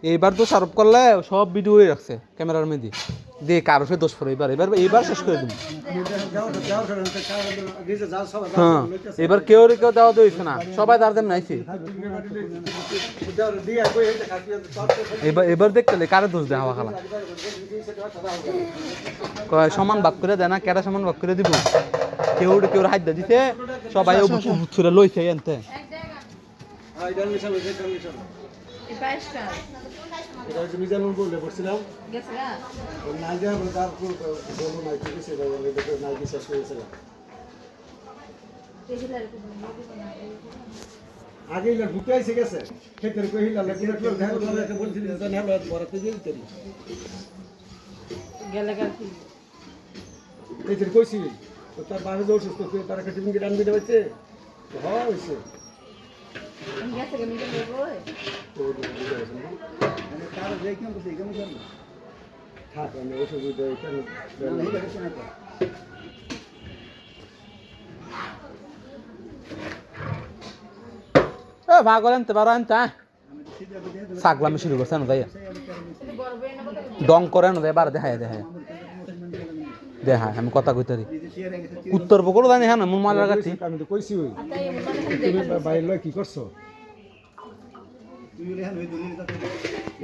এইবার তো সারপ করলে সব ভিডিও রাখছে ক্যামেরার মধ্যে দিয়ে কারো সে দোষ পড়ে এবার শেষ করে দিন। হ্যাঁ এবার কেউ দেওয়া দিয়েছে না, সবাই তার দেন নাইছে। এবার দেখতে কারে দোষ দেওয়া খালা সমান ভাগ করে দেয় না, কেটা সমান ভাগ করে দিব। কেউ হাত দিতে সবাই ছুড়ে লইছে এনতে। আগে ঢুকে এসে গেছে ক্ষেতের কহিলা বলছিল কইছি তার বাড়ি যে অসুস্থ তার একটা টিফিন কেটে আনবি হয়েছে হয়েছে থাক আমি অসুবিধা ভাগ আনতে পারো আনতে ছাগলামি শুরু করছে না তাই ডং করে না দেয় বার দেখায় দেখায় আমি কথা কইতে উত্তর বকর জানি হ্যাঁ না মন মাল লাগাচ্ছি। আমি তো কইছি তুমি বাইরে লয় কি করছো?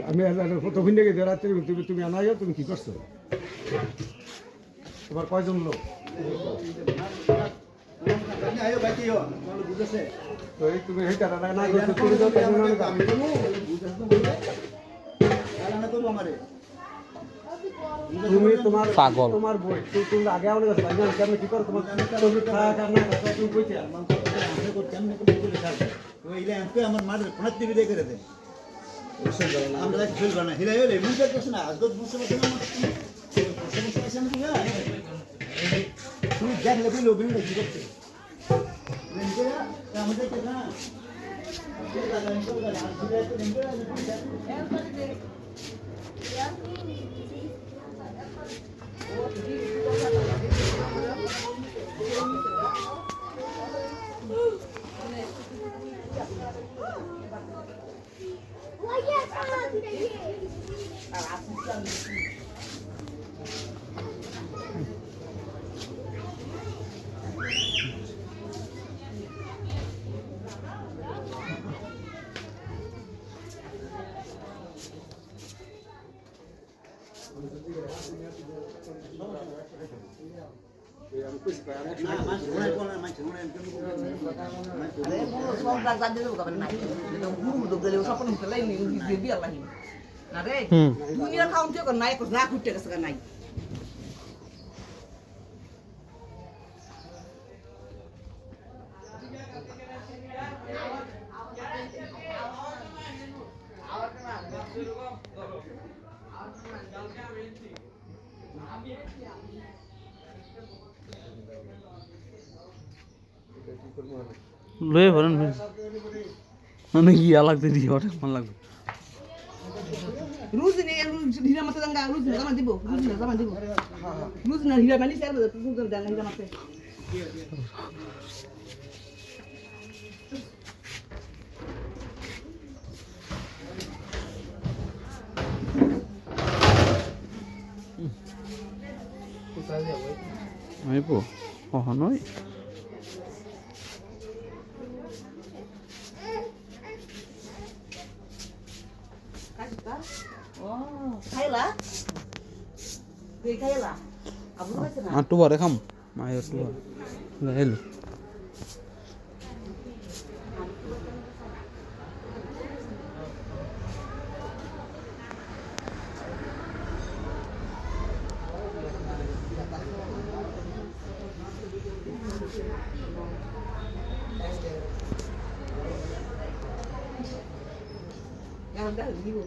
আমি প্রথম দিকে রাত্রে তুমি আনাইও তুমি কি করছো? তোমার কয়জন লোক? তুমি তুমি তোমার পাগল তোমার বই তুমি আগে অনেক কেমন কি করো তোমার তুমি কইতে আমার মাঠের ফোনার টিভি দেখে রে আমরা খেলবো না হিরা হলে মুখ দেখছো না আজ তুমি দেখলে বুঝলো অভিনয় কি করছে আমাদের না দুনিয়া খাওন থেকে নাই না খুঁজতে গেছে নাই লয়ে ভরেন মানে ইয়া লাগতে দিয়ে অনেক মন লাগবে। রুজ নেই হীরা মাথা দাঙ্গা রুজ না জামা দিব রুজ না হীরা বানি স্যার রুজ দাঙ্গা হীরা মাথা আমি পো নয় আটু বারে খাম মায়ের টু এলো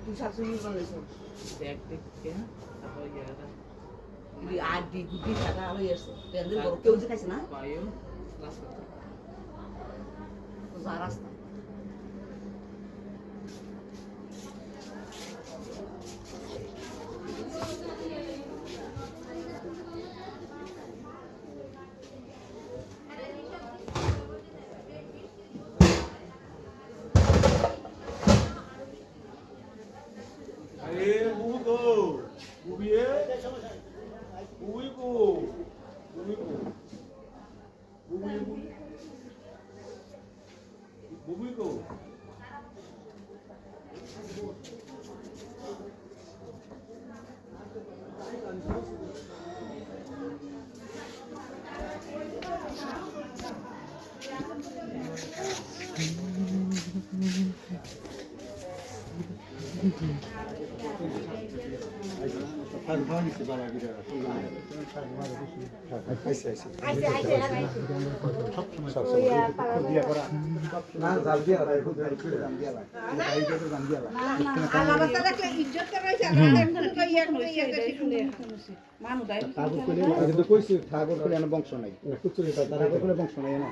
তুই শাশুড়ি বানাইছো দেখ দেখতে আদি গুটি সাদা হয়েছে কেউ যে খাইছে না রাস্তা কিন্তু কইছি ঠাকুর করে এনে বংশ নাই ঠাকুর করে বংশ নাই না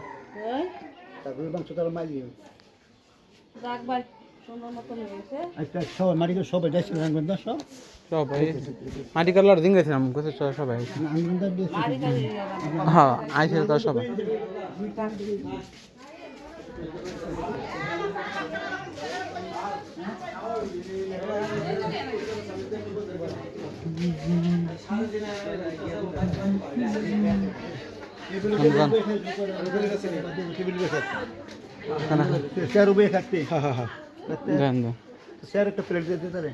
ঠাকুরের বংশ তার মাইলি আচ্ছা সবাই মাটি করে সবাই যাইছিল রাখবেন না সব সবাই মাটি কালার দিন গেছিলাম কোথায় সবাই হ্যাঁ আইছিল তো সবাই চেয়ার উবে থাকতে দেন দেন চেয়ার একটা প্লেট দিয়ে দিতে রে